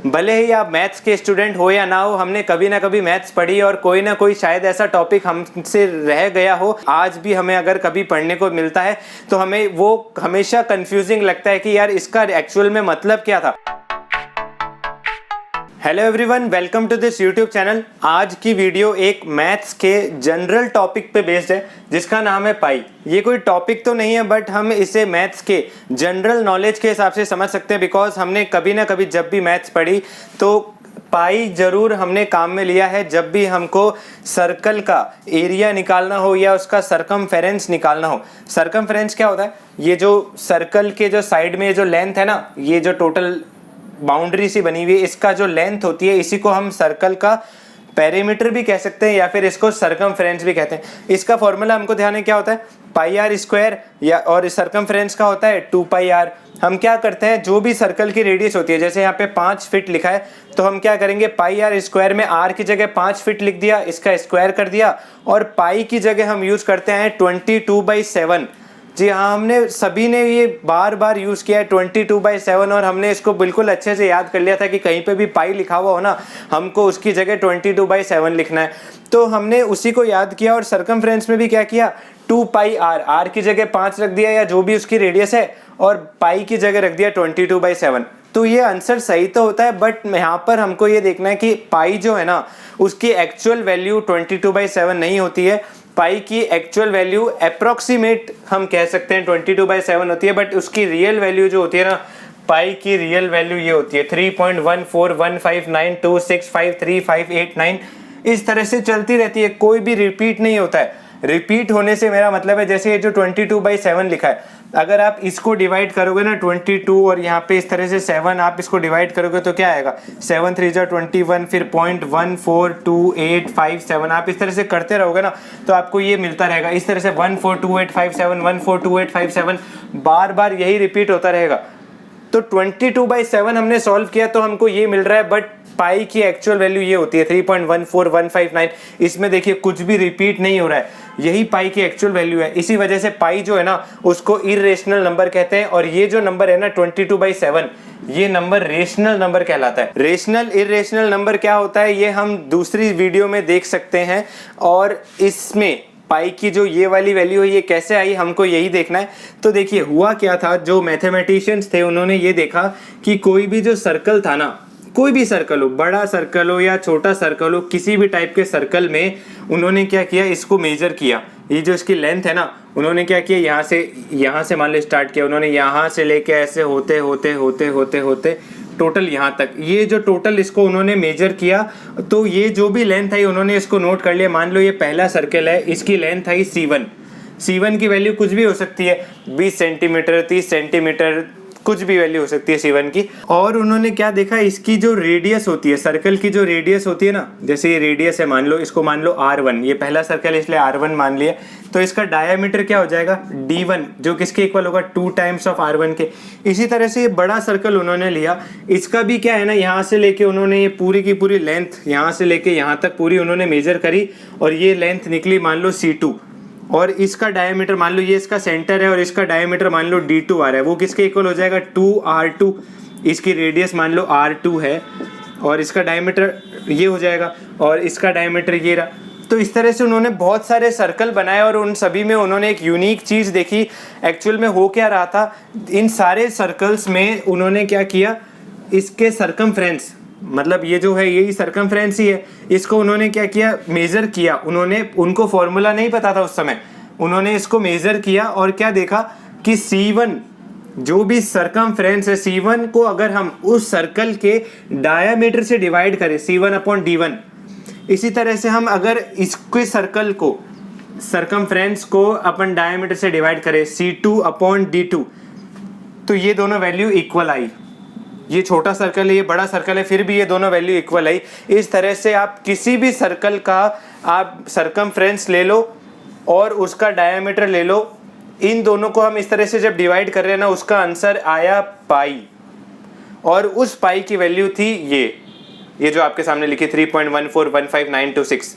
भले ही आप मैथ्स के स्टूडेंट हो या ना हो, हमने कभी ना कभी मैथ्स पढ़ी और कोई ना कोई शायद ऐसा टॉपिक हमसे रह गया हो। आज भी हमें अगर कभी पढ़ने को मिलता है तो हमें वो हमेशा कंफ्यूजिंग लगता है कि यार इसका एक्चुअल में मतलब क्या था। Hello everyone, welcome to this YouTube channel. आज की वीडियो एक मैथ्स के जनरल टॉपिक पे बेस्ड है जिसका नाम है पाई। ये कोई टॉपिक तो नहीं है बट हम इसे मैथ्स के जनरल नॉलेज के हिसाब से समझ सकते हैं, बिकॉज हमने कभी ना कभी जब भी मैथ्स पढ़ी तो पाई जरूर हमने काम में लिया है। जब भी हमको सर्कल का एरिया निकालना हो या उसका सरकमफेरेंस निकालना हो। सरकमफेरेंस क्या होता है? ये जो सर्कल के जो साइड में जो लेंथ है ना, ये जो टोटल बाउंड्री सी बनी हुई है, इसका जो लेंथ होती है इसी को हम सर्कल का पेरीमीटर भी कह सकते हैं या फिर इसको सरकमफेरेंस भी कहते हैं। इसका फॉर्मूला हमको ध्यान है क्या होता है, पाई आर स्क्वायर, या और सरकमफेरेंस का होता है 2 पाई आर। हम क्या करते हैं, जो भी सर्कल की रेडियस होती है, जैसे यहाँ पे 5 फीट लिखा है तो हम क्या करेंगे, पाई आर स्क्वायर में आर की जगह 5 फीट लिख दिया, इसका स्क्वायर कर दिया, और पाई की जगह हम यूज करते हैं 22/7। जी हाँ, हमने सभी ने ये बार बार यूज़ किया है 22/7, और हमने इसको बिल्कुल अच्छे से याद कर लिया था कि कहीं पे भी पाई लिखा हुआ हो ना, हमको उसकी जगह 22/7 लिखना है। तो हमने उसी को याद किया और सरकमफ्रेंस में भी क्या किया, 2 पाई आर, आर की जगह 5 रख दिया या जो भी उसकी रेडियस है, और पाई की जगह रख दिया 22/7। तो ये आंसर सही तो होता है, बट यहाँ पर हमको ये देखना है कि पाई जो है ना उसकी एक्चुअल वैल्यू 22/7 नहीं होती है। पाई की एक्चुअल वैल्यू अप्रोक्सीमेट हम कह सकते हैं 22/7 होती है, बट उसकी रियल वैल्यू जो होती है ना, पाई की रियल वैल्यू ये होती है 3.1415926535889। इस तरह से चलती रहती है, कोई भी रिपीट नहीं होता है। रिपीट होने से मेरा मतलब है, जैसे ये जो 22/7 लिखा है, अगर आप इसको डिवाइड करोगे ना 22 और यहाँ पे इस तरह से 7 आप इसको डिवाइड करोगे तो क्या आएगा, 7 3 जा 21, फिर 0.142857 आप इस तरह से करते रहोगे ना तो आपको ये मिलता रहेगा। इस तरह से 142857 142857 बार बार यही रिपीट होता रहेगा। तो 22/7 हमने सॉल्व किया तो हमको ये मिल रहा है, बट पाई की एक्चुअल वैल्यू ये होती है 3.14159। इसमें देखिए कुछ भी रिपीट नहीं हो रहा है, यही पाई की एक्चुअल वैल्यू है। इसी वजह से पाई जो है ना उसको इरेशनल नंबर कहते हैं, और ये जो नंबर है ना 22/7 ये नंबर रेशनल नंबर कहलाता है। रेशनल इरेशनल नंबर क्या होता है ये हम दूसरी वीडियो में देख सकते हैं, और इसमें पाई की जो ये वाली वैल्यू है ये कैसे आई हमको यही देखना है। तो देखिए हुआ क्या था, जो मैथमेटिशियंस थे उन्होंने ये देखा कि कोई भी जो सर्कल था ना, कोई भी सर्कल हो, बड़ा सर्कल हो या छोटा सर्कल हो, किसी भी टाइप के सर्कल में उन्होंने क्या किया, इसको मेजर किया। ये जो इसकी लेंथ है ना, उन्होंने क्या किया, यहाँ से मान लो स्टार्ट किया उन्होंने, यहाँ से लेके ऐसे होते होते होते होते होते टोटल यहाँ तक, ये जो टोटल इसको उन्होंने मेजर किया। तो ये जो भी लेंथ आई उन्होंने इसको नोट कर लिया। मान लो ये पहला सर्कल है, इसकी लेंथ आई C1 की वैल्यू कुछ भी हो सकती है, 20 सेंटीमीटर 30 सेंटीमीटर, कुछ भी वैल्यू हो सकती है C1 की। और उन्होंने क्या देखा, इसकी जो रेडियस होती है, सर्कल की जो रेडियस होती है ना, जैसे ये रेडियस है, मान लो इसको मान लो R1, ये पहला सर्कल है इसलिए R1 मान लिया, तो इसका डायमीटर क्या हो जाएगा D1, जो किसके इक्वल होगा 2 टाइम्स ऑफ R1 के। इसी तरह से ये बड़ा सर्कल उन्होंने लिया, इसका भी क्या है ना, यहाँ से लेके उन्होंने ये पूरी की पूरी लेंथ यहाँ से लेके यहाँ तक पूरी उन्होंने मेजर करी, और ये लेंथ निकली मान लो C2, और इसका डायमीटर मान लो, ये इसका सेंटर है और इसका डायमीटर मान लो D2 आ रहा है, वो किसके इक्वल हो जाएगा 2R2। इसकी रेडियस मान लो R2 है और इसका डायमीटर ये हो जाएगा और इसका डायमीटर ये रहा। तो इस तरह से उन्होंने बहुत सारे सर्कल बनाए और उन सभी में उन्होंने एक यूनिक चीज़ देखी। एक्चुअल में हो क्या रहा था, इन सारे सर्कल्स में उन्होंने क्या किया, इसके सरकमफ्रेंस, मतलब ये जो है यही सरकमफ्रेंस ही है, इसको उन्होंने क्या किया, मेजर किया। उनको फॉर्मूला नहीं पता था उस समय, उन्होंने इसको मेजर किया और क्या देखा कि C1 जो भी सरकमफ्रेंस है, C1 को अगर हम उस सर्कल के डायामीटर से डिवाइड करें C1/D1, इसी तरह से हम अगर इसके सर्कल को सरकमफ्रेंस को अपन डायामीटर से डिवाइड करें C2/D2, तो ये दोनों वैल्यू इक्वल आई। ये छोटा सर्कल है, ये बड़ा सर्कल है, फिर भी ये दोनों वैल्यू इक्वल आई। इस तरह से आप किसी भी सर्कल का आप सरकमफ्रेंस ले लो और उसका डायमीटर ले लो, इन दोनों को हम इस तरह से जब डिवाइड कर रहे हैं ना, उसका आंसर आया पाई, और उस पाई की वैल्यू थी ये जो आपके सामने लिखी 3.1415926।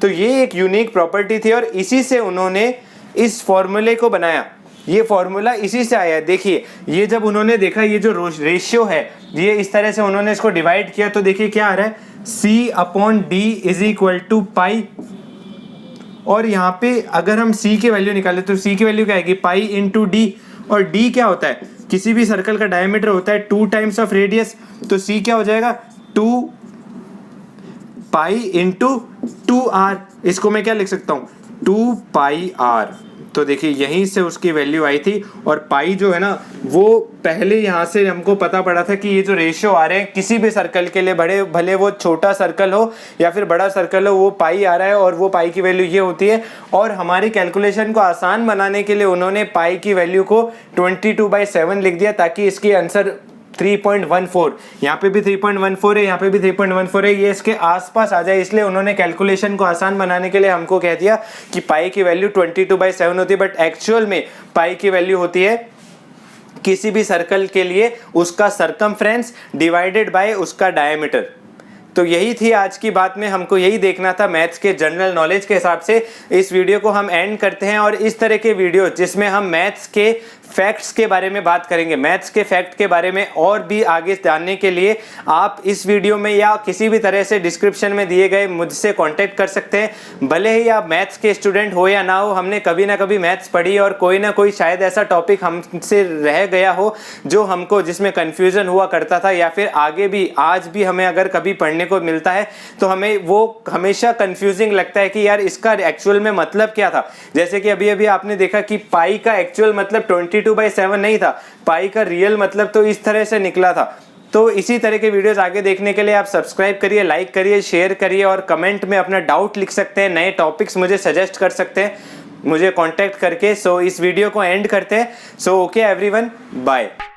तो ये एक यूनिक प्रॉपर्टी थी और इसी से उन्होंने इस फॉर्मूले को बनाया। ये फॉर्मूला इसी से आया है। देखिए ये जब उन्होंने देखा ये जो रेशियो है ये इस तरह से उन्होंने इसको डिवाइड किया तो देखिए क्या आ रहा है, C/D इज इक्वल टू पाई। और यहाँ पे अगर हम C की वैल्यू निकालें तो C की वैल्यू क्या आएगी, पाई इंटू D। और D क्या होता है, किसी भी सर्कल का डायमीटर होता है 2 टाइम्स ऑफ रेडियस, तो C क्या हो जाएगा 2 पाई इंटू 2r। इसको मैं क्या लिख सकता हूँ 2 पाई r। तो देखिए यहीं से उसकी वैल्यू आई थी। और पाई जो है ना वो पहले यहाँ से हमको पता पड़ा था कि ये जो रेशियो आ रहे हैं किसी भी सर्कल के लिए, बड़े भले वो छोटा सर्कल हो या फिर बड़ा सर्कल हो, वो पाई आ रहा है और वो पाई की वैल्यू ये होती है। और हमारी कैलकुलेशन को आसान बनाने के लिए उन्होंने पाई की वैल्यू को 22/7 लिख दिया ताकि इसकी आंसर 3.14, यहाँ पे भी 3.14 है, यहाँ पे भी 3.14 है, ये इसके आसपास आ जाए। इसलिए उन्होंने कैलकुलेशन को आसान बनाने के लिए हमको कह दिया कि पाई की वैल्यू 22/7 होती है। बट एक्चुअल में पाई की वैल्यू होती है किसी भी सर्कल के लिए उसका सरकमफ्रेंस डिवाइडेड बाय उसका डायमीटर। तो यही थी आज की बात में, हमको यही देखना था मैथ्स के जनरल नॉलेज के हिसाब से। इस वीडियो को हम एंड करते हैं और इस तरह के वीडियो जिसमें हम मैथ्स के फैक्ट्स के बारे में बात करेंगे, मैथ्स के फैक्ट के बारे में और भी आगे जानने के लिए आप इस वीडियो में या किसी भी तरह से डिस्क्रिप्शन में दिए गए मुझसे कांटेक्ट कर सकते हैं। भले ही आप मैथ्स के स्टूडेंट हो या ना हो, हमने कभी ना कभी मैथ्स पढ़ी और कोई ना कोई शायद ऐसा टॉपिक हमसे रह गया हो जो हमको जिसमें कन्फ्यूजन हुआ करता था, या फिर आगे भी आज भी हमें अगर कभी पढ़ने को मिलता है तो हमें वो हमेशा कंफ्यूजिंग लगता है कि यार इसका एक्चुअल में मतलब क्या था। जैसे कि अभी अभी आपने देखा कि पाई का एक्चुअल मतलब 22/7 नहीं था, पाई का रियल मतलब तो इस तरह से निकला था। तो इसी तरह के वीडियोस आगे देखने के लिए आप सब्सक्राइब करिए, लाइक करिए, शेयर करिए और कमेंट में अपना डाउट लिख सकते हैं, नए टॉपिक्स मुझे सजेस्ट कर सकते हैं मुझे कांटेक्ट करके। सो इस वीडियो को एंड करते हैं। So okay everyone, bye.